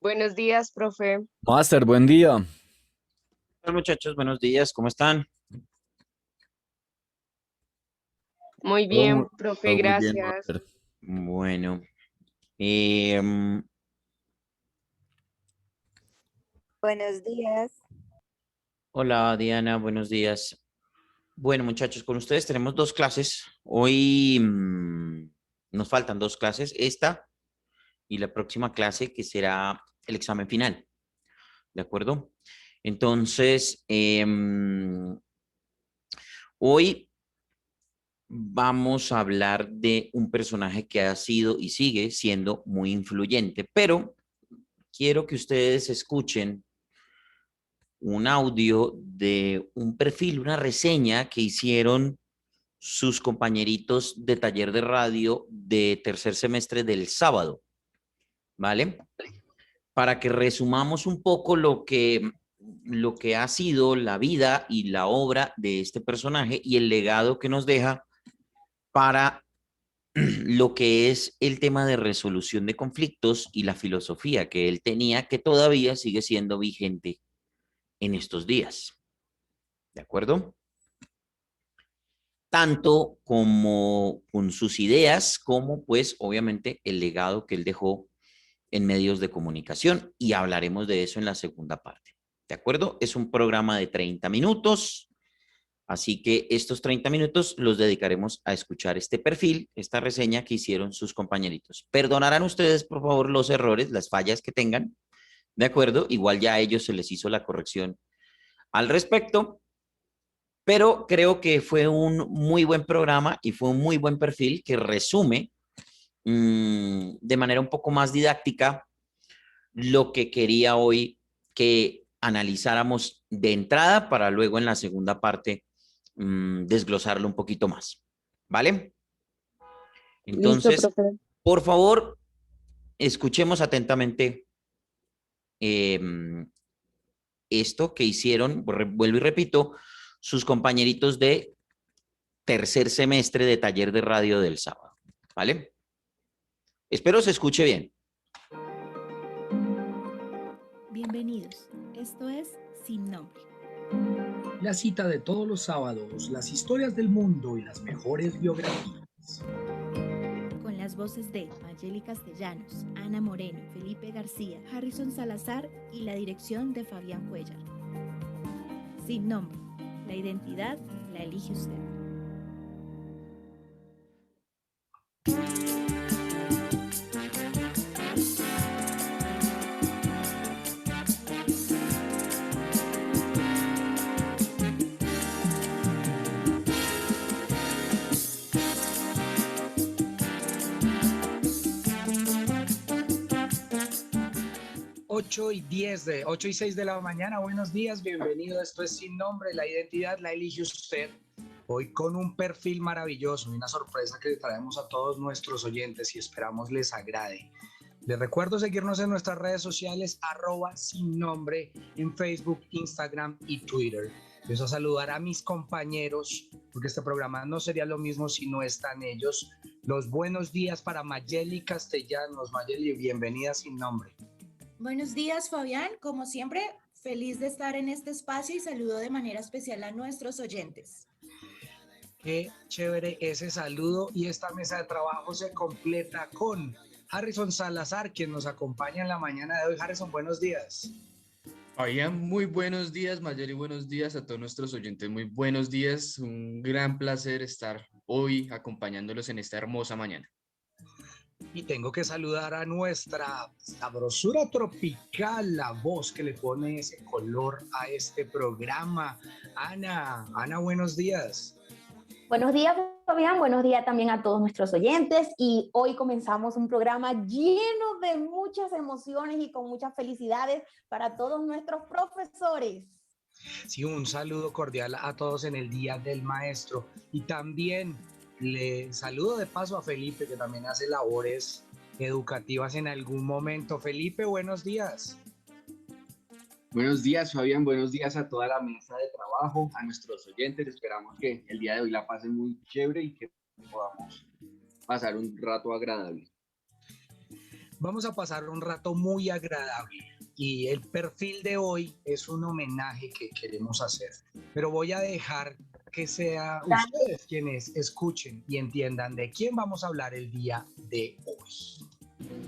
Buenos días, profe. Master, buen día. Hola muchachos, buenos días, ¿cómo están? Muy Todo muy, bien, profe, todo muy bien, gracias. Master. Bueno, eh, mm, Buenos días. hola Diana, buenos días. Bueno muchachos, con ustedes tenemos dos clases. Hoy nos faltan dos clases, esta y la próxima clase que será el examen final, ¿de acuerdo? Entonces, hoy vamos a hablar de un personaje que ha sido y sigue siendo muy influyente, pero quiero que ustedes escuchen un audio de un perfil, una reseña que hicieron sus compañeritos de taller de radio de tercer semestre del sábado, ¿vale? Para que resumamos un poco lo que ha sido la vida y la obra de este personaje y el legado que nos deja para lo que es el tema de resolución de conflictos y la filosofía que él tenía, que todavía sigue siendo vigente en estos días. ¿De acuerdo? Tanto como con sus ideas, como pues obviamente el legado que él dejó en medios de comunicación y hablaremos de eso en la segunda parte. ¿De acuerdo? Es un programa de 30 minutos, así que estos 30 minutos los dedicaremos a escuchar este perfil, esta reseña que hicieron sus compañeritos. Perdonarán ustedes, por favor, los errores, las fallas que tengan, ¿de acuerdo? Igual ya a ellos se les hizo la corrección al respecto, pero creo que fue un muy buen programa y fue un muy buen perfil que resume de manera un poco más didáctica lo que quería hoy que analizáramos de entrada para luego en la segunda parte desglosarlo un poquito más. ¿Vale? Listo, Entonces, profe. por favor, escuchemos atentamente eh, esto que hicieron, vuelvo y repito, sus compañeritos de tercer semestre de taller de radio del sábado. ¿Vale? Espero se escuche bien. Bienvenidos, esto es Sin Nombre. La cita de todos los sábados, las historias del mundo y las mejores biografías. Con las voces de Mayeli Castellanos, Ana Moreno, Felipe García, Harrison Salazar y la dirección de Fabián Cuellar. Sin Nombre, la identidad la elige usted. Ocho y 6 de la mañana, buenos días, bienvenido. Esto es Sin Nombre, la identidad la elige usted. Hoy con un perfil maravilloso y una sorpresa que le traemos a todos nuestros oyentes y esperamos les agrade. Les recuerdo seguirnos en nuestras redes sociales, @sinnombre, en Facebook, Instagram y Twitter. Empiezo a saludar a mis compañeros, porque este programa no sería lo mismo si no están ellos. Los buenos días para Mayeli Castellanos. Mayeli, bienvenida a Sin Nombre. Buenos días, Fabián. Como siempre, feliz de estar en este espacio y saludo de manera especial a nuestros oyentes. Qué chévere ese saludo, y esta mesa de trabajo se completa con Harrison Salazar, quien nos acompaña en la mañana de hoy. Harrison, buenos días. Fabián, muy buenos días, Mayeli, buenos días a todos nuestros oyentes, muy buenos días, un gran placer estar hoy acompañándolos en esta hermosa mañana. Y tengo que saludar a nuestra sabrosura tropical, la voz que le pone ese color a este programa. Ana, buenos días. Buenos días, Fabián. Buenos días también a todos nuestros oyentes. Y hoy comenzamos un programa lleno de muchas emociones y con muchas felicidades para todos nuestros profesores. Sí, un saludo cordial a todos en el Día del Maestro. Y también le saludo de paso a Felipe, que también hace labores educativas en algún momento. Felipe, buenos días. Buenos días, Fabián. Buenos días a toda la mesa de trabajo, a nuestros oyentes. Esperamos que el día de hoy la pasen muy chévere y que podamos pasar un rato agradable. Vamos a pasar un rato muy agradable y el perfil de hoy es un homenaje que queremos hacer, pero voy a dejar que sea ustedes quienes escuchen y entiendan de quién vamos a hablar el día de hoy.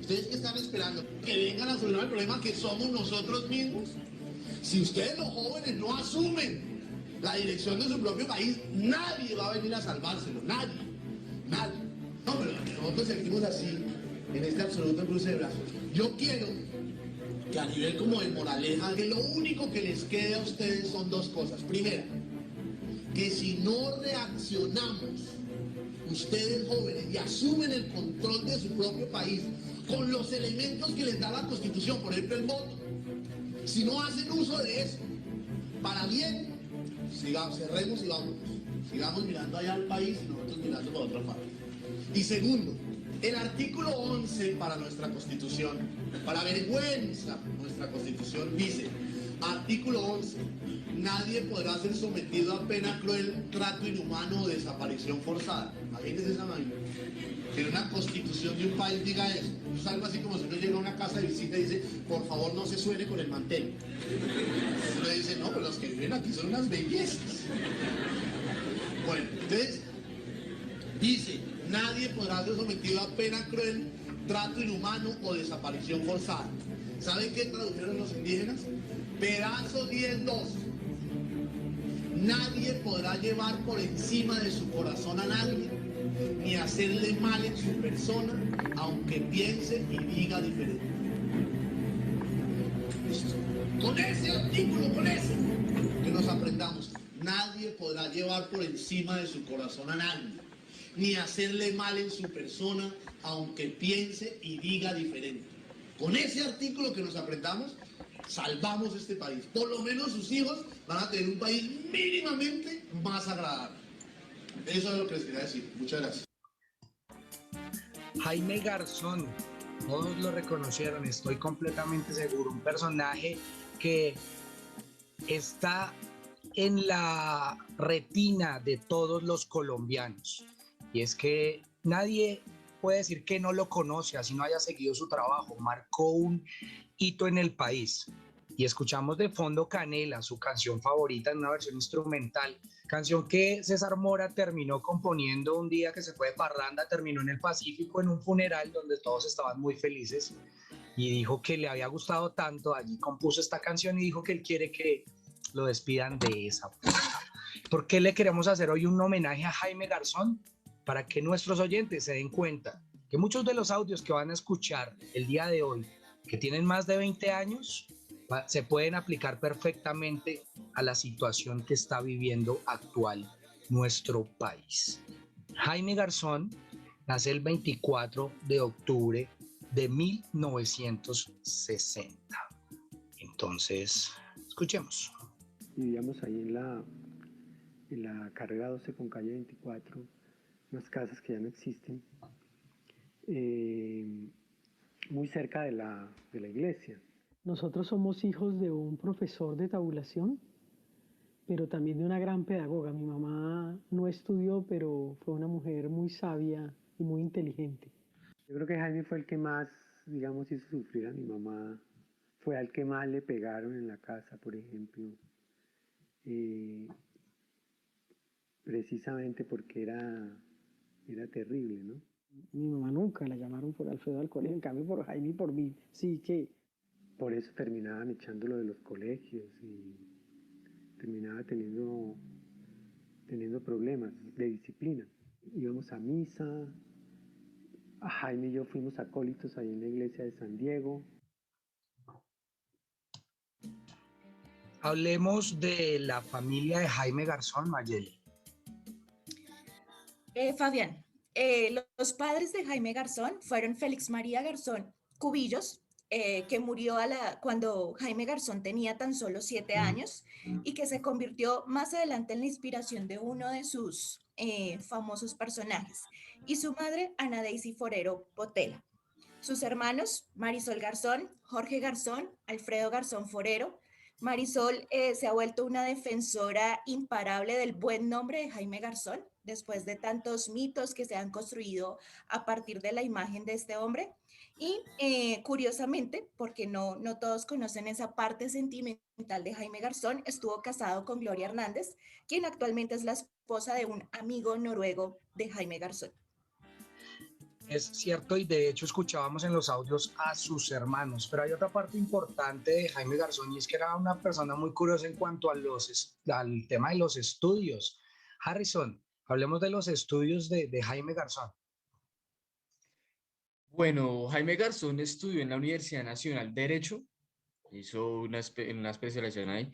¿Ustedes qué están esperando? ¿Que vengan a solucionar el problema que somos nosotros mismos? Si ustedes los jóvenes no asumen la dirección de su propio país, nadie va a venir a salvárselo, nadie. No, pero nosotros seguimos así, en este absoluto cruce de brazos. Yo quiero que a nivel como de moraleja, que lo único que les quede a ustedes son dos cosas. Primera, que si no reaccionamos, ustedes jóvenes, y asumen el control de su propio país con los elementos que les da la Constitución, por ejemplo el voto, si no hacen uso de eso para bien, cerremos y vámonos. Sigamos mirando allá al país y nosotros mirando por otra parte. Y segundo, el artículo 11 para nuestra Constitución, para vergüenza nuestra Constitución, dice, artículo 11, nadie podrá ser sometido a pena cruel, trato inhumano o desaparición forzada. Imagínense esa vaina. Que una Constitución de un país diga eso. Es algo así como si uno llega a una casa de visita y dice, por favor no se suene con el mantel. Uno dice, no, pero los que viven aquí son unas bellezas. Bueno, entonces, dice, nadie podrá ser sometido a pena cruel, trato inhumano o desaparición forzada. ¿Saben qué tradujeron los indígenas? Pedazo 10.2. Nadie podrá llevar por encima de su corazón a nadie, ni hacerle mal en su persona, aunque piense y diga diferente. Listo. Con ese artículo, con ese, que nos aprendamos. Nadie podrá llevar por encima de su corazón a nadie, ni hacerle mal en su persona, aunque piense y diga diferente. Con ese artículo que nos aprendamos, salvamos este país. Por lo menos sus hijos van a tener un país mínimamente más agradable. Eso es lo que les quería decir. Muchas gracias. Jaime Garzón, todos lo reconocieron, estoy completamente seguro, un personaje que está en la retina de todos los colombianos, y es que nadie puede decir que no lo conoce, así no haya seguido su trabajo. Marcó un hito en el país. Y escuchamos de fondo Canela, su canción favorita en una versión instrumental, canción que César Mora terminó componiendo un día que se fue de parranda, terminó en el Pacífico en un funeral donde todos estaban muy felices, y dijo que le había gustado tanto, allí compuso esta canción y dijo que él quiere que lo despidan de esa forma. ¿Por qué le queremos hacer hoy un homenaje a Jaime Garzón? Para que nuestros oyentes se den cuenta que muchos de los audios que van a escuchar el día de hoy, que tienen más de 20 años, se pueden aplicar perfectamente a la situación que está viviendo actual nuestro país. Jaime Garzón nace el 24 de octubre de 1960. Entonces, escuchemos. Vivíamos ahí en la carrera 12 con calle 24, unas casas que ya no existen, muy cerca de la iglesia. Nosotros somos hijos de un profesor de tabulación, pero también de una gran pedagoga. Mi mamá no estudió, pero fue una mujer muy sabia y muy inteligente. Yo creo que Jaime fue el que más, digamos, hizo sufrir a mi mamá. Fue al que más le pegaron en la casa, por ejemplo. Precisamente porque era terrible, ¿no? Mi mamá nunca la llamaron por Alfredo al colegio, en cambio por Jaime y por mí, sí que... Por eso terminaban echándolo de los colegios y terminaba teniendo problemas de disciplina. Íbamos a misa, a Jaime y yo fuimos acólitos ahí en la iglesia de San Diego. Hablemos de la familia de Jaime Garzón, Mayeli. Fabián, los padres de Jaime Garzón fueron Félix María Garzón Cubillos, que murió cuando Jaime Garzón tenía tan solo 7 años y que se convirtió más adelante en la inspiración de uno de sus famosos personajes, y su madre, Ana Daisy Forero Botella. Sus hermanos, Marisol Garzón, Jorge Garzón, Alfredo Garzón Forero. Marisol se ha vuelto una defensora imparable del buen nombre de Jaime Garzón, después de tantos mitos que se han construido a partir de la imagen de este hombre. Y curiosamente, porque no todos conocen esa parte sentimental de Jaime Garzón, estuvo casado con Gloria Hernández, quien actualmente es la esposa de un amigo noruego de Jaime Garzón. Es cierto, y de hecho escuchábamos en los audios a sus hermanos, pero hay otra parte importante de Jaime Garzón y es que era una persona muy curiosa en cuanto al tema de los estudios. Harrison, hablemos de los estudios de Jaime Garzón. Bueno, Jaime Garzón estudió en la Universidad Nacional Derecho, hizo una especialización ahí.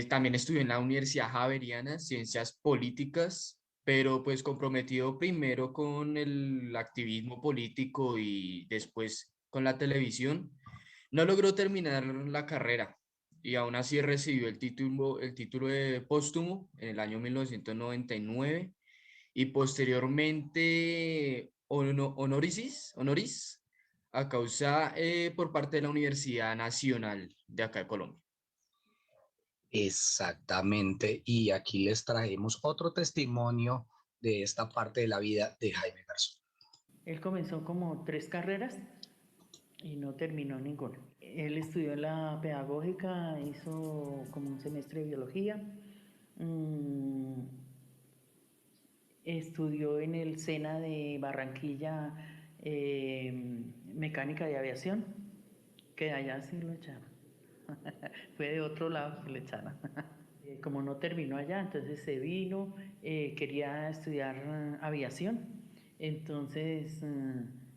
También estudió en la Universidad Javeriana, Ciencias Políticas, pero pues comprometido primero con el activismo político y después con la televisión. No logró terminar la carrera y aún así recibió el título de póstumo en el año 1999 y posteriormente honoris a causa por parte de la Universidad Nacional de acá de Colombia. Exactamente, y aquí les traemos otro testimonio de esta parte de la vida de Jaime Garzón. Él comenzó como 3 carreras y no terminó ninguna. Él estudió en la pedagógica, hizo como un semestre de biología, estudió en el SENA de Barranquilla mecánica de aviación, que allá sí lo echaron. Fue de otro lado que le echaron. Como no terminó allá, entonces se vino, quería estudiar aviación, entonces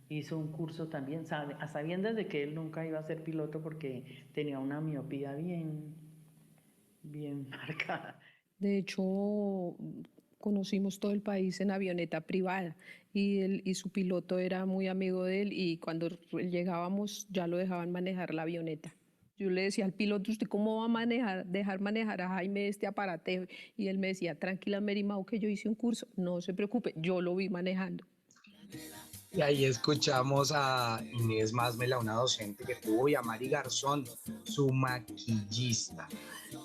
hizo un curso también, a sabiendas de que él nunca iba a ser piloto porque tenía una miopía bien marcada. De hecho, conocimos todo el país en avioneta privada y su piloto era muy amigo de él y cuando llegábamos ya lo dejaban manejar la avioneta. Yo le decía al piloto, ¿usted cómo va a dejar manejar a Jaime este aparatejo? Y él me decía, tranquila Mary Mau, que yo hice un curso, no se preocupe, yo lo vi manejando. Y ahí escuchamos a Inés Másmela, una docente que tuvo, y a Mari Garzón, su maquillista.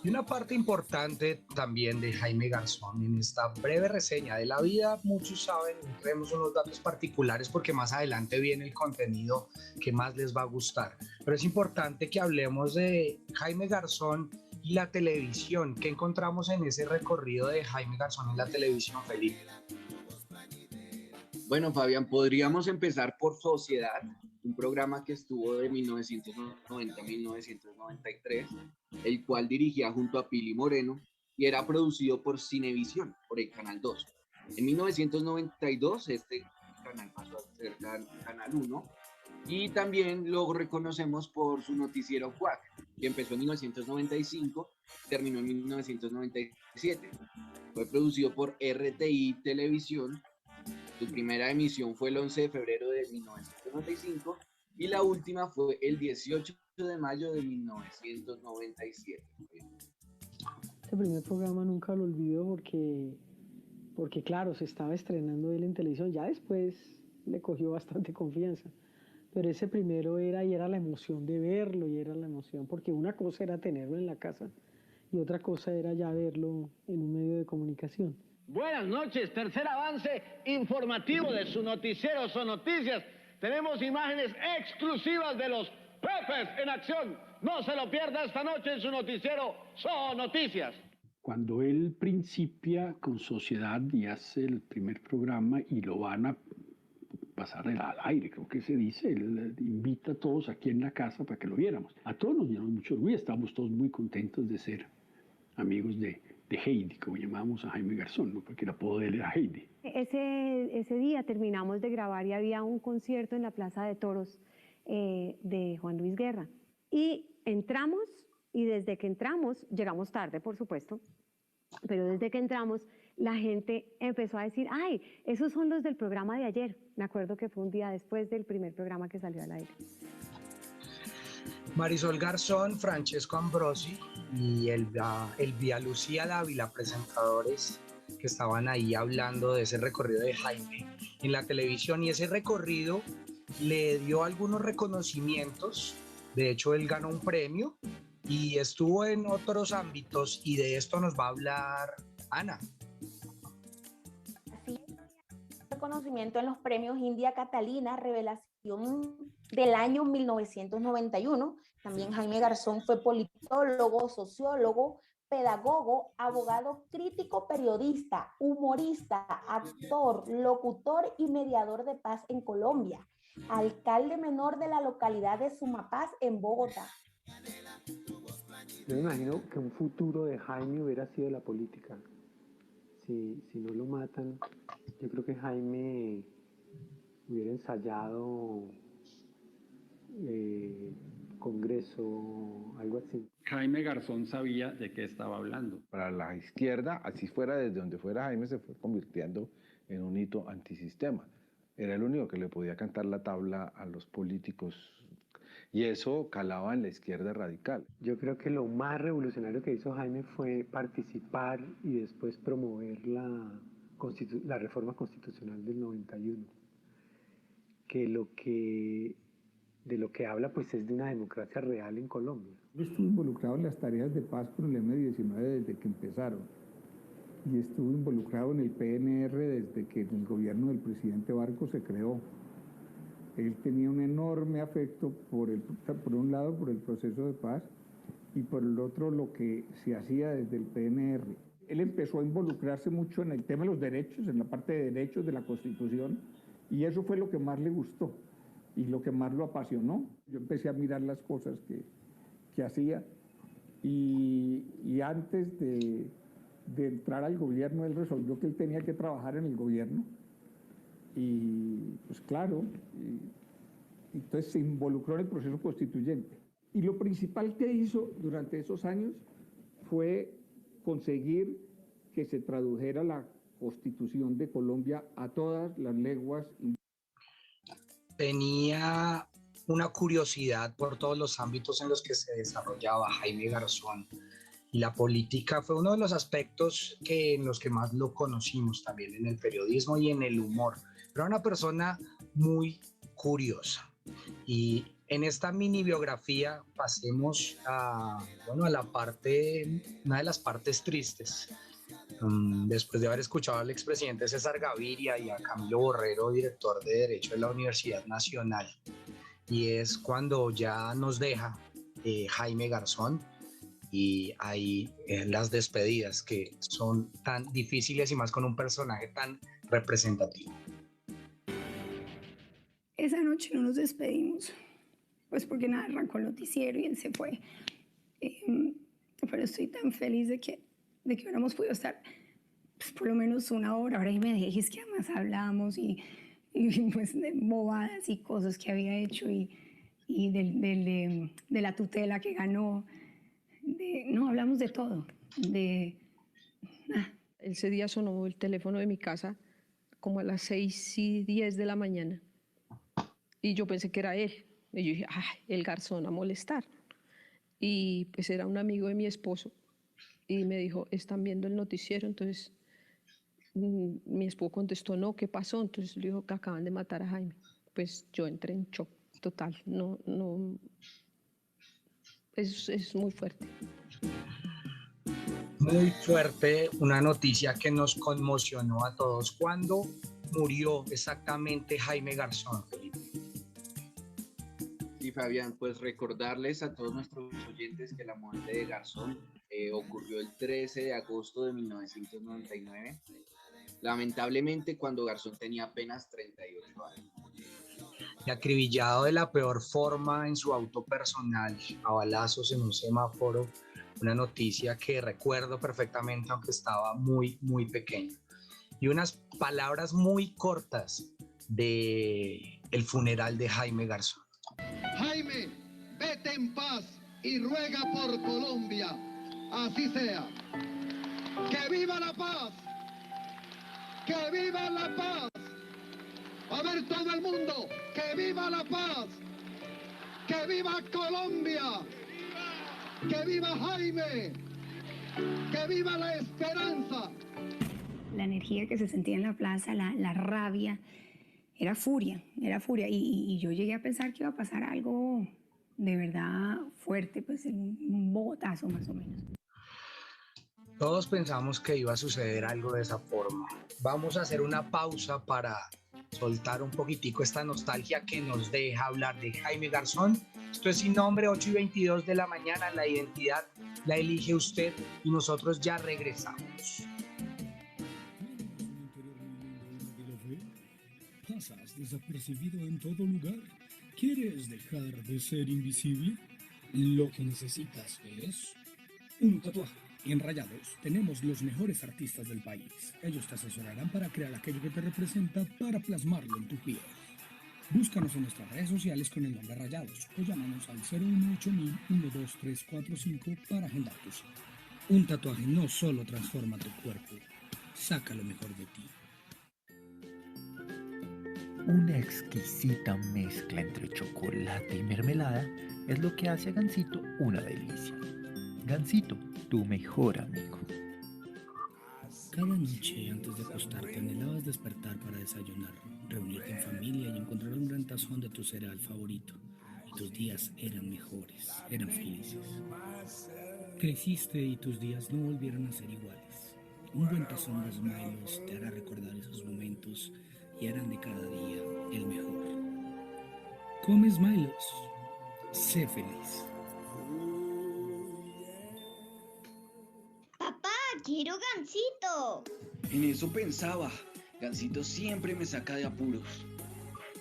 Y una parte importante también de Jaime Garzón en esta breve reseña de la vida, muchos saben, traemos unos datos particulares porque más adelante viene el contenido que más les va a gustar. Pero es importante que hablemos de Jaime Garzón y la televisión. ¿Qué encontramos en ese recorrido de Jaime Garzón en la televisión, Felipe? Bueno, Fabián, podríamos empezar por Sociedad, un programa que estuvo de 1990 a 1993, el cual dirigía junto a Pili Moreno y era producido por Cinevisión, por el Canal 2. En 1992 este canal pasó a ser Canal 1 y también lo reconocemos por su noticiero Quack, que empezó en 1995, terminó en 1997. Fue producido por RTI Televisión. Su primera emisión fue el 11 de febrero de 1995 y la última fue el 18 de mayo de 1997. Este primer programa nunca lo olvido porque claro, se estaba estrenando él en televisión, ya después le cogió bastante confianza, pero ese primero era la emoción de verlo y era la emoción, porque una cosa era tenerlo en la casa y otra cosa era ya verlo en un medio de comunicación. Buenas noches, tercer avance informativo de su noticiero Son Noticias. Tenemos imágenes exclusivas de los Pepes en acción. No se lo pierda esta noche en su noticiero Son Noticias. Cuando él principia con Sociedad y hace el primer programa y lo van a pasar al aire, creo que se dice, él invita a todos aquí en la casa para que lo viéramos. A todos nos llenó mucho orgullo, estábamos todos muy contentos de ser amigos de Heidi, como llamábamos a Jaime Garzón, ¿no? Porque el apodo de él era Heidi. Ese día terminamos de grabar y había un concierto en la Plaza de Toros de Juan Luis Guerra. Y entramos, y desde que entramos, llegamos tarde, por supuesto, pero desde que entramos, la gente empezó a decir, ¡ay, esos son los del programa de ayer! Me acuerdo que fue un día después del primer programa que salió al aire. Marisol Garzón, Francesco Ambrosi y Elvia Lucía Dávila, presentadores que estaban ahí hablando de ese recorrido de Jaime en la televisión, y ese recorrido le dio algunos reconocimientos. De hecho, él ganó un premio y estuvo en otros ámbitos, y de esto nos va a hablar Ana. Así, reconocimiento en los premios India Catalina, Revelación del año 1991. También Jaime Garzón fue politólogo, sociólogo, pedagogo, abogado, crítico, periodista, humorista, actor, locutor y mediador de paz en Colombia. Alcalde menor de la localidad de Sumapaz en Bogotá. Yo me imagino que un futuro de Jaime hubiera sido la política. Si no lo matan, yo creo que Jaime hubiera ensayado Congreso, algo así. Jaime Garzón sabía de qué estaba hablando. Para la izquierda, así fuera desde donde fuera, Jaime se fue convirtiendo en un hito antisistema. Era el único que le podía cantar la tabla a los políticos y eso calaba en la izquierda radical. Yo creo que lo más revolucionario que hizo Jaime fue participar y después promover la reforma constitucional del 91, que de lo que habla pues es de una democracia real en Colombia. Yo estuve involucrado en las tareas de paz con el M-19 desde que empezaron y estuve involucrado en el PNR desde que el gobierno del presidente Barcos se creó. Él tenía un enorme afecto por un lado por el proceso de paz y por el otro lo que se hacía desde el PNR. Él empezó a involucrarse mucho en el tema de los derechos, en la parte de derechos de la Constitución, y eso fue lo que más le gustó y lo que más lo apasionó. Yo empecé a mirar las cosas que hacía y antes de entrar al gobierno él resolvió que él tenía que trabajar en el gobierno y pues claro, entonces se involucró en el proceso constituyente. Y lo principal que hizo durante esos años fue conseguir que se tradujera la Constitución de Colombia a todas las lenguas. Tenía una curiosidad por todos los ámbitos en los que se desarrollaba Jaime Garzón. Y la política fue uno de los aspectos en los que más lo conocimos también en el periodismo y en el humor. Era una persona muy curiosa. Y en esta mini biografía pasemos a la parte, una de las partes tristes. Después de haber escuchado al expresidente César Gaviria y a Camilo Borrero, director de Derecho de la Universidad Nacional, y es cuando ya nos deja Jaime Garzón, y hay las despedidas que son tan difíciles y más con un personaje tan representativo. Esa noche no nos despedimos, pues porque nada, arrancó el noticiero y él se fue. Pero estoy tan feliz de que hubiéramos podido estar pues, por lo menos una hora y media. Y es que además hablamos y pues de bobadas y cosas que había hecho y de la tutela que ganó. No, hablamos de todo. Ese día sonó el teléfono de mi casa como a las 6:10 de la mañana. Y yo pensé que era él. Y yo dije, ay, el Garzón a molestar. Y pues era un amigo de mi esposo. Y me dijo, ¿están viendo el noticiero? Entonces mi esposo contestó, no, ¿qué pasó? Entonces le dijo que acaban de matar a Jaime. Pues yo entré en shock total. No, es muy fuerte. Muy fuerte, una noticia que nos conmocionó a todos. ¿Cuándo murió exactamente Jaime Garzón, Felipe? Sí, Fabián, pues recordarles a todos nuestros oyentes que la muerte de Garzón ocurrió el 13 de agosto de 1999, lamentablemente cuando Garzón tenía apenas 38 años. Y acribillado de la peor forma en su auto personal, a balazos en un semáforo, una noticia que recuerdo perfectamente aunque estaba muy, muy pequeño. Y unas palabras muy cortas de el funeral de Jaime Garzón. Jaime, vete en paz y ruega por Colombia, así sea. ¡Que viva la paz! ¡Que viva la paz! A ver todo el mundo, ¡que viva la paz! ¡Que viva Colombia! ¡Que viva Jaime! ¡Que viva la esperanza! La energía que se sentía en la plaza, la rabia, era furia. Y yo llegué a pensar que iba a pasar algo de verdad fuerte, pues un bogotazo más o menos. Todos pensamos que iba a suceder algo de esa forma. Vamos a hacer una pausa para soltar un poquitico esta nostalgia que nos deja hablar de Jaime Garzón. Esto es Sin Nombre, 8:22 de la mañana. La identidad la elige usted y nosotros ya regresamos. ¿Pasas desapercibido en todo lugar? ¿Quieres dejar de ser invisible? Lo que necesitas es un tatuaje. En Rayados tenemos los mejores artistas del país. Ellos te asesorarán para crear aquello que te representa para plasmarlo en tu piel. Búscanos en nuestras redes sociales con el nombre Rayados o llámanos al 018-12345 para agendar tu cita. Un tatuaje no solo transforma tu cuerpo, saca lo mejor de ti. Una exquisita mezcla entre chocolate y mermelada es lo que hace a Gansito una delicia. Gansito, tu mejor amigo. Cada noche antes de acostarte anhelabas despertar para desayunar, reunirte en familia y encontrar un gran tazón de tu cereal favorito. Y tus días eran mejores, eran felices. Creciste y tus días no volvieron a ser iguales. Un buen tazón de Smilos te hará recordar esos momentos y harán de cada día el mejor. Come Smilos, sé feliz. Papá, quiero Gansito. En eso pensaba. Gansito siempre me saca de apuros.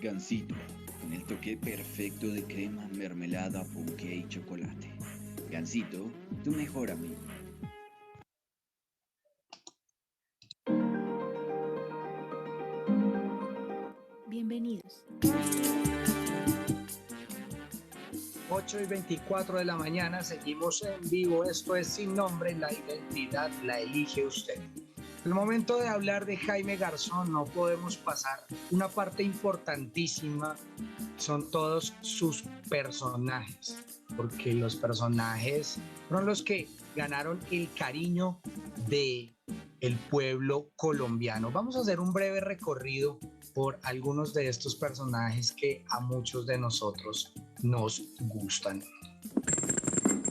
Gansito, con el toque perfecto de crema, mermelada, ponqué y chocolate. Gansito, tu mejor amigo. Bienvenidos. 8:24 de la mañana, seguimos en vivo. Esto es Sin Nombre, la identidad la elige usted. El momento de hablar de Jaime Garzón, no podemos pasar. Una parte importantísima son todos sus personajes, porque los personajes fueron los que ganaron el cariño de el pueblo colombiano. Vamos a hacer un breve recorrido por algunos de estos personajes que a muchos de nosotros nos gustan.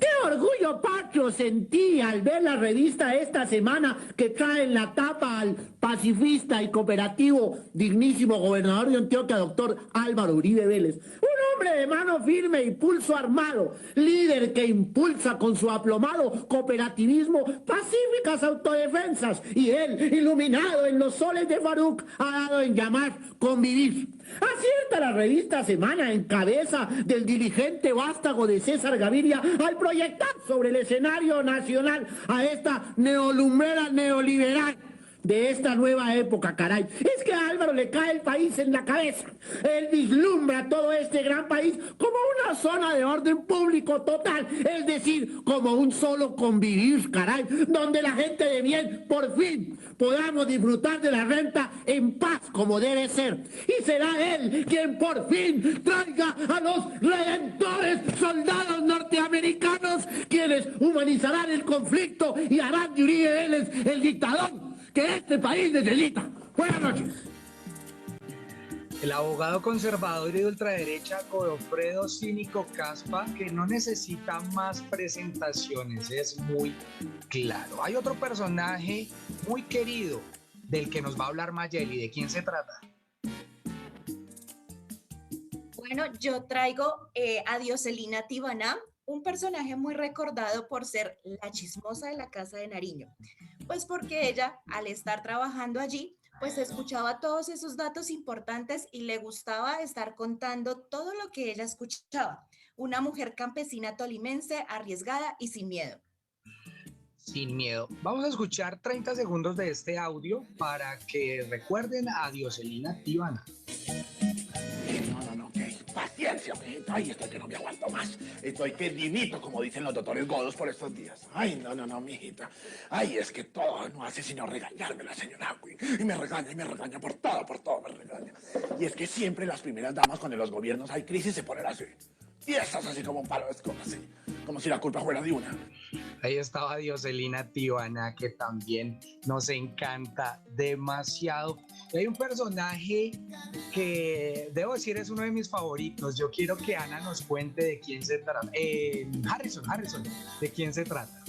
¡Qué orgullo patrio sentí al ver la revista esta semana que trae en la tapa al pacifista y cooperativo dignísimo gobernador de Antioquia, doctor Álvaro Uribe Vélez? Un hombre de mano firme y pulso armado, líder que impulsa con su aplomado cooperativismo pacíficas autodefensas, y él, iluminado en los soles de Faruc, ha dado en llamar convivir. Acierta la revista Semana en cabeza del diligente vástago de César Gaviria al proyectar sobre el escenario nacional a esta neolumbrera neoliberal de esta nueva época, caray. Es que a Álvaro le cae el país en la cabeza. Él vislumbra todo este gran país como una zona de orden público total, es decir, como un solo convivir, caray, donde la gente de bien, por fin, podamos disfrutar de la renta en paz como debe ser. Y será él quien por fin traiga a los redentores soldados norteamericanos, quienes humanizarán el conflicto y harán de Uribe Vélez el dictador que este país necesita. Buenas noches. El abogado conservador y de ultraderecha Godofredo Cínico Caspa, que no necesita más presentaciones, es muy claro. Hay otro personaje muy querido del que nos va a hablar Mayeli. ¿De quién se trata? Bueno, yo traigo a Dioselina Tibaná, un personaje muy recordado por ser la chismosa de la Casa de Nariño. Pues porque ella, al estar trabajando allí, pues escuchaba todos esos datos importantes y le gustaba estar contando todo lo que ella escuchaba. Una mujer campesina tolimense, arriesgada y sin miedo. Sin miedo. Vamos a escuchar 30 segundos de este audio para que recuerden a Dioselina Tibaná. Paciencia, mijito. Ay, estoy que no me aguanto más. Estoy que divito, como dicen los doctores godos por estos días. Ay, no, mijita. Ay, es que todo no hace sino regañarme la señora Quinn. Y me regaña por todo me regaña. Y es que siempre las primeras damas, cuando en los gobiernos hay crisis, se ponen así. Y estás así como un palo de escoba, así. Como si la culpa fuera de una. Ahí estaba Dioselina Tibaná, que también nos encanta demasiado. Y hay un personaje que, debo decir, es uno de mis favoritos. Yo quiero que Ana nos cuente de quién se trata. Harrison, ¿de quién se trata?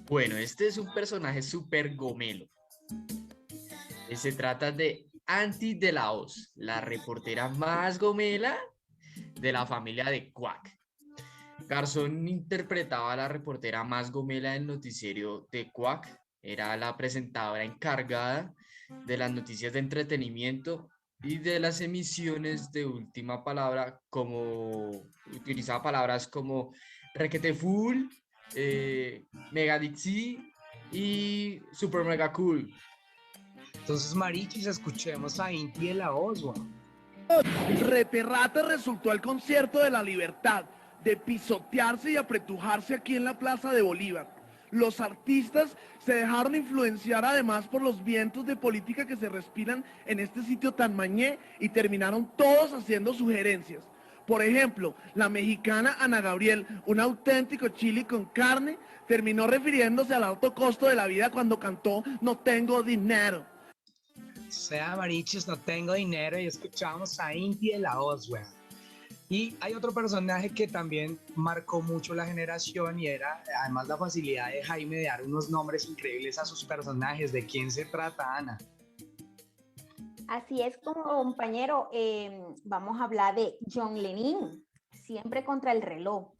Bueno, este es un personaje súper gomelo. Se trata de Anti de la Hoz, la reportera más gomela de la familia de Quack. Garzón interpretaba a la reportera más gomela del noticiero de Quack. Era la presentadora encargada de las noticias de entretenimiento y de las emisiones de última palabra, como utilizaba palabras como requete full, mega dixie y super mega cool. Entonces, marichis, escuchemos a Inti de la Hoz. Reterrate resultó el concierto de la libertad, de pisotearse y apretujarse aquí en la Plaza de Bolívar. Los artistas se dejaron influenciar además por los vientos de política que se respiran en este sitio tan mañé y terminaron todos haciendo sugerencias. Por ejemplo, la mexicana Ana Gabriel, un auténtico chili con carne, terminó refiriéndose al alto costo de la vida cuando cantó No tengo dinero. Sea marichis, no tengo dinero, y escuchamos a Inti de la Hoz, weón. Y hay otro personaje que también marcó mucho la generación y era además la facilidad de Jaime de dar unos nombres increíbles a sus personajes. ¿De quién se trata, Ana? Así es, como compañero, vamos a hablar de John Lennon, siempre contra el reloj.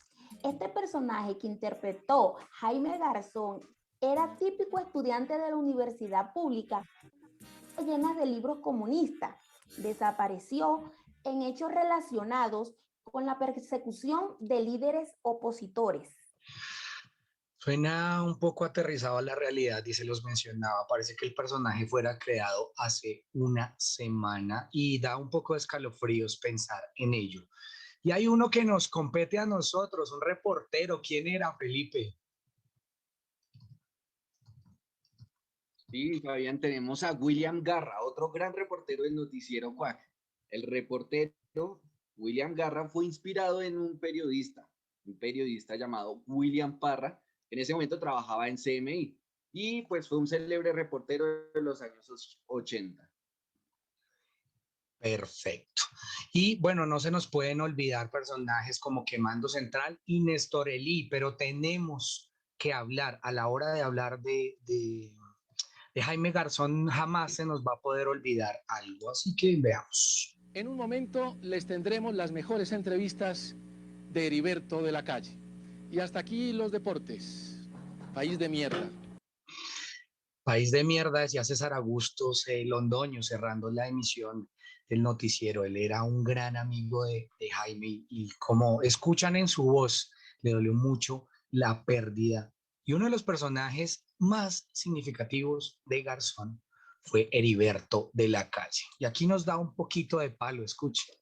Este personaje que interpretó Jaime Garzón era típico estudiante de la universidad pública, llena de libros comunistas. Desapareció en hechos relacionados con la persecución de líderes opositores. Suena un poco aterrizado a la realidad y se los mencionaba. Parece que el personaje fuera creado hace una semana y da un poco de escalofríos pensar en ello. Y hay uno que nos compete a nosotros, un reportero. ¿Quién era, Felipe? Sí, Fabián, tenemos a William Garra, otro gran reportero del noticiero Quack. El reportero William Garra fue inspirado en un periodista llamado William Parra, que en ese momento trabajaba en CMI, y pues fue un célebre reportero de los años 80. Perfecto. Y bueno, no se nos pueden olvidar personajes como Quemando Central y Néstor Elí, pero tenemos que hablar, a la hora de hablar de Jaime Garzón, jamás se nos va a poder olvidar algo, así que veamos. En un momento les tendremos las mejores entrevistas de Heriberto de la Calle. Y hasta aquí los deportes. País de mierda. País de mierda, decía César Augusto Londoño, cerrando la emisión del noticiero. Él era un gran amigo de Jaime y como escuchan en su voz, le dolió mucho la pérdida. Y uno de los personajes más significativos de Garzón fue Heriberto de la Calle. Y aquí nos da un poquito de palo, escuche.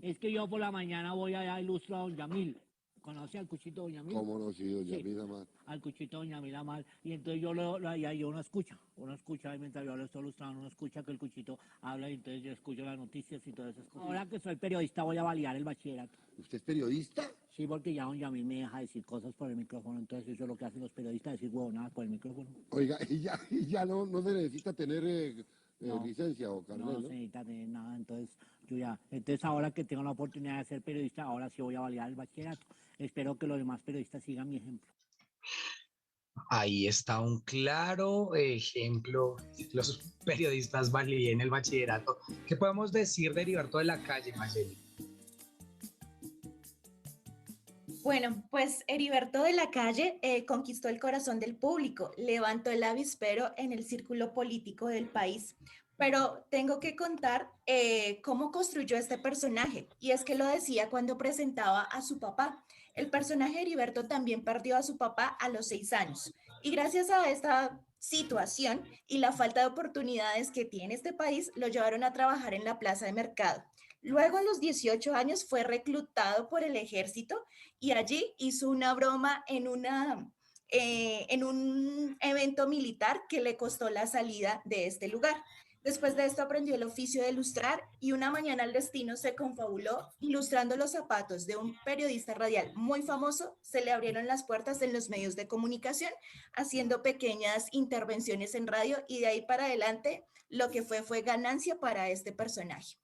Es que yo por la mañana voy allá a ilustrar a Don Yamil. ¿Conoce al Cuchito Don Yamil? ¿Cómo no? Sí, Don Yamil Amal. Al Cuchito Don Yamil Amal. Y entonces yo uno escucha, ahí mientras yo lo estoy ilustrando, uno escucha que el Cuchito habla y entonces yo escucho las noticias y todas esas cosas. Ahora que soy periodista voy a validar el bachillerato. ¿Usted es periodista? Sí, porque ya Don Yamil me deja decir cosas por el micrófono, entonces eso es lo que hacen los periodistas, decir huevonadas por el micrófono. Oiga, y ya no se necesita tener licencia o carnet, ¿no? No se necesita tener nada, entonces ahora que tengo la oportunidad de ser periodista, ahora sí voy a validar el bachillerato. Espero que los demás periodistas sigan mi ejemplo. Ahí está un claro ejemplo. Los periodistas validen el bachillerato. ¿Qué podemos decir de Heriberto de la Calle, Mayeli? Bueno, pues Heriberto de la Calle conquistó el corazón del público, levantó el avispero en el círculo político del país. Pero tengo que contar cómo construyó este personaje, y es que lo decía cuando presentaba a su papá. El personaje Heriberto también perdió a su papá a los 6 años, y gracias a esta situación y la falta de oportunidades que tiene este país, lo llevaron a trabajar en la plaza de mercado. Luego, a los 18 años, fue reclutado por el ejército y allí hizo una broma en un evento militar que le costó la salida de este lugar. Después de esto aprendió el oficio de ilustrar y una mañana el destino se confabuló. Ilustrando los zapatos de un periodista radial muy famoso, se le abrieron las puertas en los medios de comunicación, haciendo pequeñas intervenciones en radio, y de ahí para adelante lo que fue ganancia para este personaje.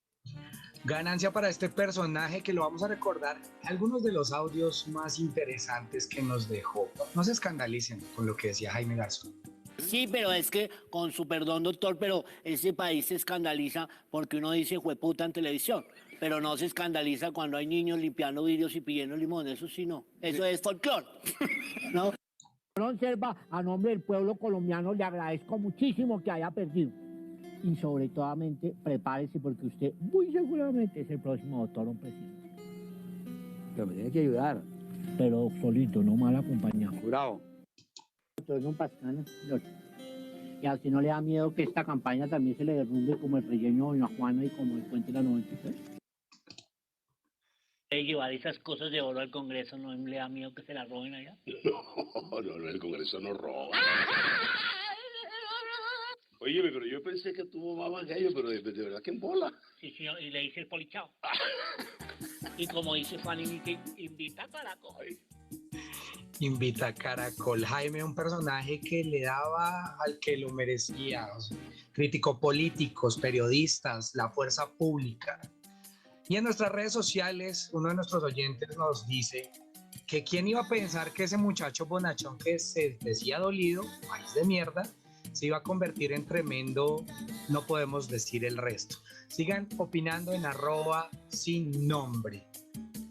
Ganancia para este personaje que lo vamos a recordar. Algunos de los audios más interesantes que nos dejó. No se escandalicen con lo que decía Jaime Garzón. Sí, pero es que, con su perdón, doctor, pero ese país se escandaliza porque uno dice jueputa en televisión, pero no se escandaliza cuando hay niños limpiando vidrios y pidiendo limón, eso sí no, eso es folclore, ¿no? Selva, a nombre del pueblo colombiano le agradezco muchísimo que haya perdido. Y sobre todo, prepárese porque usted muy seguramente es el próximo doctor o presidente. Pero me tiene que ayudar. Pero solito, no mal acompañado. Bravo. Y a usted no le da miedo que esta campaña también se le derrumbe como el relleno de Doña Juana y como el puente de la 93. Llevar esas cosas de oro al Congreso, ¿no le da miedo que se la roben allá? No, el Congreso no roba. Oye, pero yo pensé que tuvo más gallo, pero de verdad que en bola. Sí, señor, y le hice el polichao. Y como dice Fanny, invita a Caracol. Invita a Caracol. Jaime, un personaje que le daba al que lo merecía. O sea, crítico políticos, periodistas, la fuerza pública. Y en nuestras redes sociales, uno de nuestros oyentes nos dice que quién iba a pensar que ese muchacho bonachón que se decía dolido, país de mierda, se iba a convertir en tremendo, no podemos decir el resto. Sigan opinando en @sinnombre.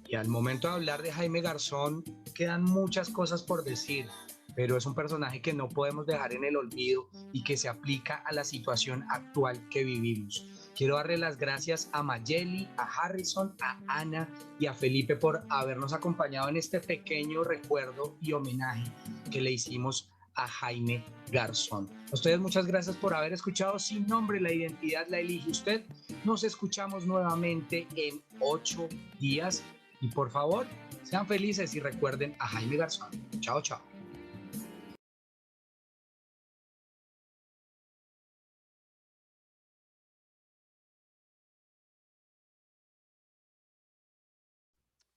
Y al momento de hablar de Jaime Garzón, quedan muchas cosas por decir, pero es un personaje que no podemos dejar en el olvido y que se aplica a la situación actual que vivimos. Quiero darle las gracias a Mayeli, a Harrison, a Ana y a Felipe por habernos acompañado en este pequeño recuerdo y homenaje que le hicimos a Jaime Garzón. A ustedes muchas gracias por haber escuchado Sin Nombre, la identidad la elige usted. Nos escuchamos nuevamente en 8 días y por favor, sean felices y recuerden a Jaime Garzón. Chao, chao.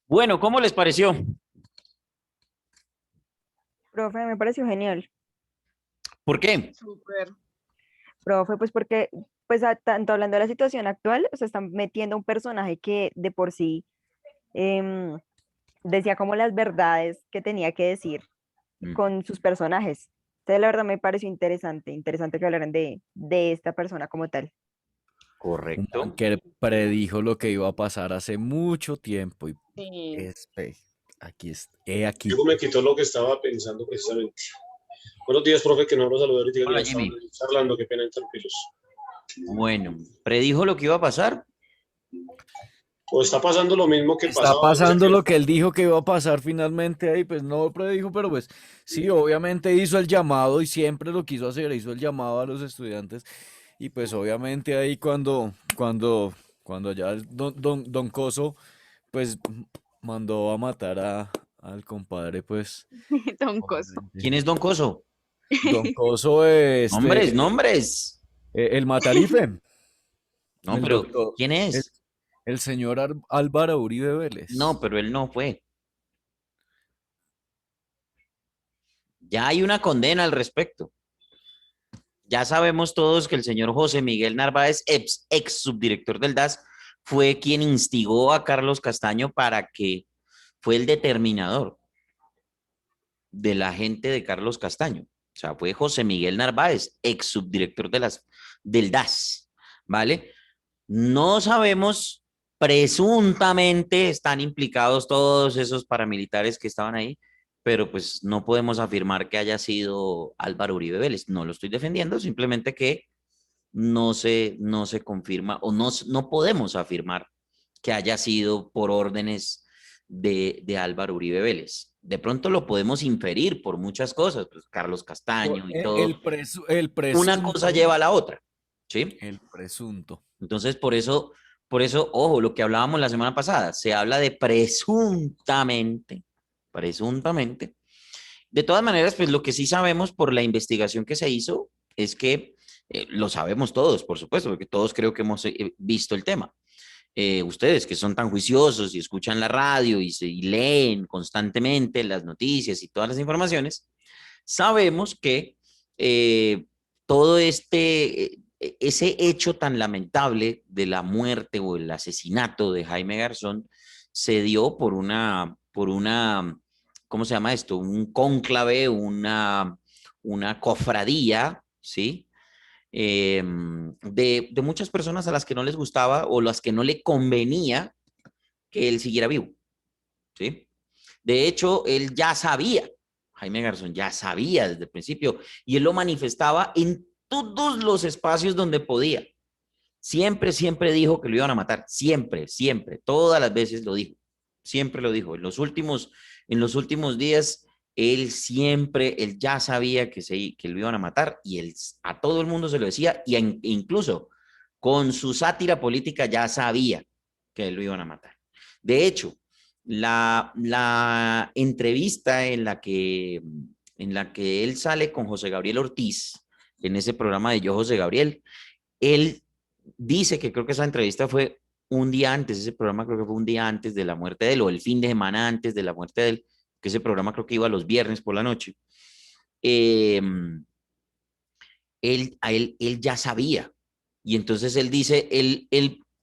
Bueno, ¿cómo les pareció? Profe, me pareció genial. ¿Por qué? Súper. Profe, pues porque, pues tanto hablando de la situación actual, o sea, están metiendo un personaje que de por sí decía como las verdades que tenía que decir con sus personajes. Entonces, la verdad me pareció interesante que hablaran de esta persona como tal. Correcto. Que predijo lo que iba a pasar hace mucho tiempo y Sí. aquí. Diego me quitó lo que estaba pensando precisamente. Buenos días, profe, que no lo saludé ahorita. Hola, que Jimmy. estaba charlando, qué pena interrumpirlos. Bueno, ¿predijo lo que iba a pasar? O está pasando lo mismo que Está pasaba pasando desde lo que él dijo que iba a pasar finalmente ahí, pues no predijo, pero pues sí, obviamente hizo el llamado y siempre lo quiso hacer, hizo el llamado a los estudiantes y pues obviamente ahí cuando ya el don Coso pues mandó a matar al compadre, pues. Don Coso. ¿Quién es Don Coso? Don Coso es Nombres. El Matarife. No, El pero doctor, ¿quién es? El señor Álvaro Uribe Vélez. No, pero él no fue. Ya hay una condena al respecto. Ya sabemos todos que el señor José Miguel Narváez, ex subdirector del DAS, fue quien instigó a Carlos Castaño para que fue el determinador de la gente de Carlos Castaño. O sea, fue José Miguel Narváez, ex subdirector del DAS, ¿vale? No sabemos, presuntamente están implicados todos esos paramilitares que estaban ahí, pero pues no podemos afirmar que haya sido Álvaro Uribe Vélez. No lo estoy defendiendo, simplemente que no se confirma o no podemos afirmar que haya sido por órdenes de Álvaro Uribe Vélez. De pronto lo podemos inferir por muchas cosas, pues Carlos Castaño y todo. El presunto. Una cosa lleva a la otra, ¿sí? El presunto. Entonces, por eso, ojo, lo que hablábamos la semana pasada, se habla de presuntamente. De todas maneras, pues lo que sí sabemos por la investigación que se hizo es que, lo sabemos todos, por supuesto, porque todos creo que hemos visto el tema. Ustedes que son tan juiciosos y escuchan la radio y leen constantemente las noticias y todas las informaciones, sabemos que todo ese hecho tan lamentable de la muerte o el asesinato de Jaime Garzón se dio por una, ¿cómo se llama esto? Un cónclave, una cofradía, ¿sí? De muchas personas a las que no les gustaba o las que no le convenía que él siguiera vivo, ¿sí? De hecho, él ya sabía, Jaime Garzón ya sabía desde el principio, y él lo manifestaba en todos los espacios donde podía. Siempre, siempre dijo que lo iban a matar, siempre, siempre, todas las veces lo dijo, siempre lo dijo. En los últimos días, él ya sabía que lo iban a matar y él a todo el mundo se lo decía y incluso con su sátira política ya sabía que lo iban a matar. De hecho, la entrevista en la que él sale con José Gabriel Ortiz, en ese programa de Yo José Gabriel, él dice que creo que esa entrevista fue un día antes, ese programa creo que fue un día antes de la muerte de él, o el fin de semana antes de la muerte de él, que ese programa creo que iba los viernes por la noche. Él ya sabía. Y entonces él dice,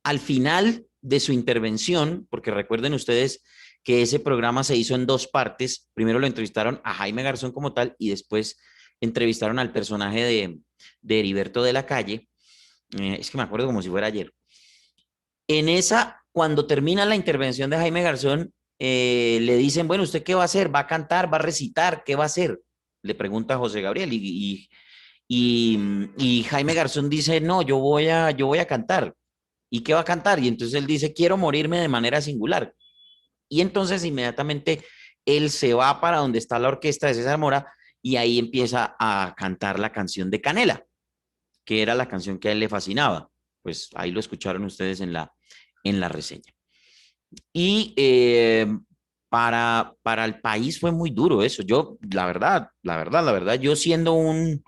al final de su intervención, porque recuerden ustedes que ese programa se hizo en dos partes, primero lo entrevistaron a Jaime Garzón como tal y después entrevistaron al personaje de Heriberto de la Calle. Es que me acuerdo como si fuera ayer. En esa, cuando termina la intervención de Jaime Garzón, le dicen, bueno, ¿usted qué va a hacer? ¿Va a cantar? ¿Va a recitar? ¿Qué va a hacer? Le pregunta José Gabriel y Jaime Garzón dice, no, yo voy a cantar. ¿Y qué va a cantar? Y entonces él dice, quiero morirme de manera singular. Y entonces inmediatamente él se va para donde está la orquesta de César Mora y ahí empieza a cantar la canción de Canela, que era la canción que a él le fascinaba. Pues ahí lo escucharon ustedes en la reseña. Y para el país fue muy duro eso. Yo, la verdad, yo siendo un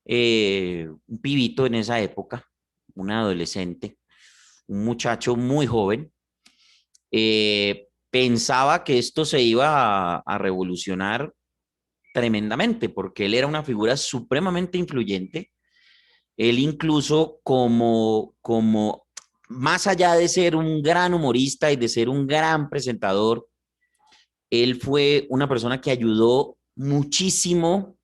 pibito en esa época, un adolescente, un muchacho muy joven, pensaba que esto se iba a revolucionar tremendamente, porque él era una figura supremamente influyente. Él incluso como más allá de ser un gran humorista y de ser un gran presentador, él fue una persona que ayudó muchísimo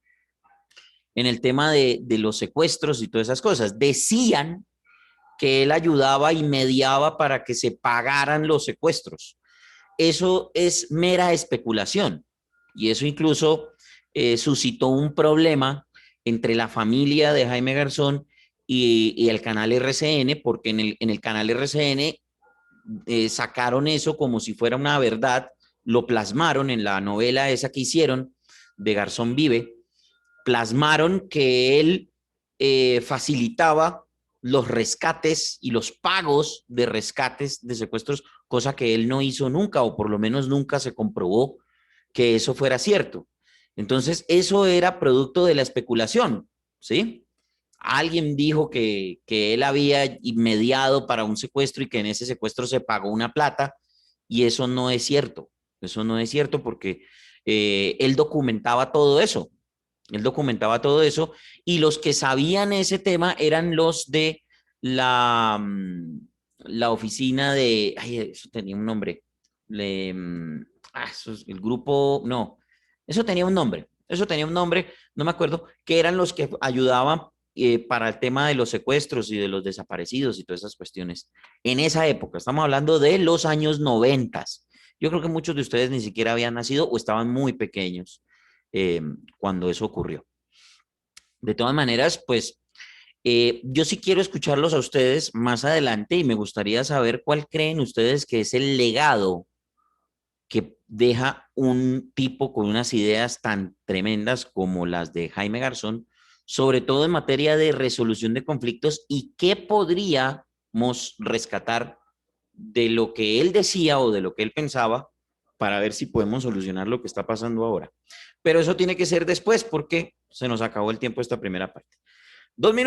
en el tema de los secuestros y todas esas cosas. Decían que él ayudaba y mediaba para que se pagaran los secuestros. Eso es mera especulación y eso incluso suscitó un problema entre la familia de Jaime Garzón y el canal RCN, porque en el canal RCN sacaron eso como si fuera una verdad, lo plasmaron en la novela esa que hicieron de Garzón Vive, plasmaron que él facilitaba los rescates y los pagos de rescates de secuestros, cosa que él no hizo nunca, o por lo menos nunca se comprobó que eso fuera cierto. Entonces, eso era producto de la especulación, ¿sí? Alguien dijo que él había mediado para un secuestro y que en ese secuestro se pagó una plata, y eso no es cierto. Eso no es cierto porque él documentaba todo eso. Él documentaba todo eso y los que sabían ese tema eran los de la oficina de... Ay, eso tenía un nombre. Eso es el grupo... No, eso tenía un nombre. No me acuerdo, que eran los que ayudaban para el tema de los secuestros y de los desaparecidos y todas esas cuestiones. En esa época, estamos hablando de los años 90. Yo creo que muchos de ustedes ni siquiera habían nacido o estaban muy pequeños cuando eso ocurrió. De todas maneras, pues yo sí quiero escucharlos a ustedes más adelante y me gustaría saber cuál creen ustedes que es el legado que deja un tipo con unas ideas tan tremendas como las de Jaime Garzón, sobre todo en materia de resolución de conflictos, y qué podríamos rescatar de lo que él decía o de lo que él pensaba para ver si podemos solucionar lo que está pasando ahora. Pero eso tiene que ser después porque se nos acabó el tiempo de esta primera parte. 2 minutos.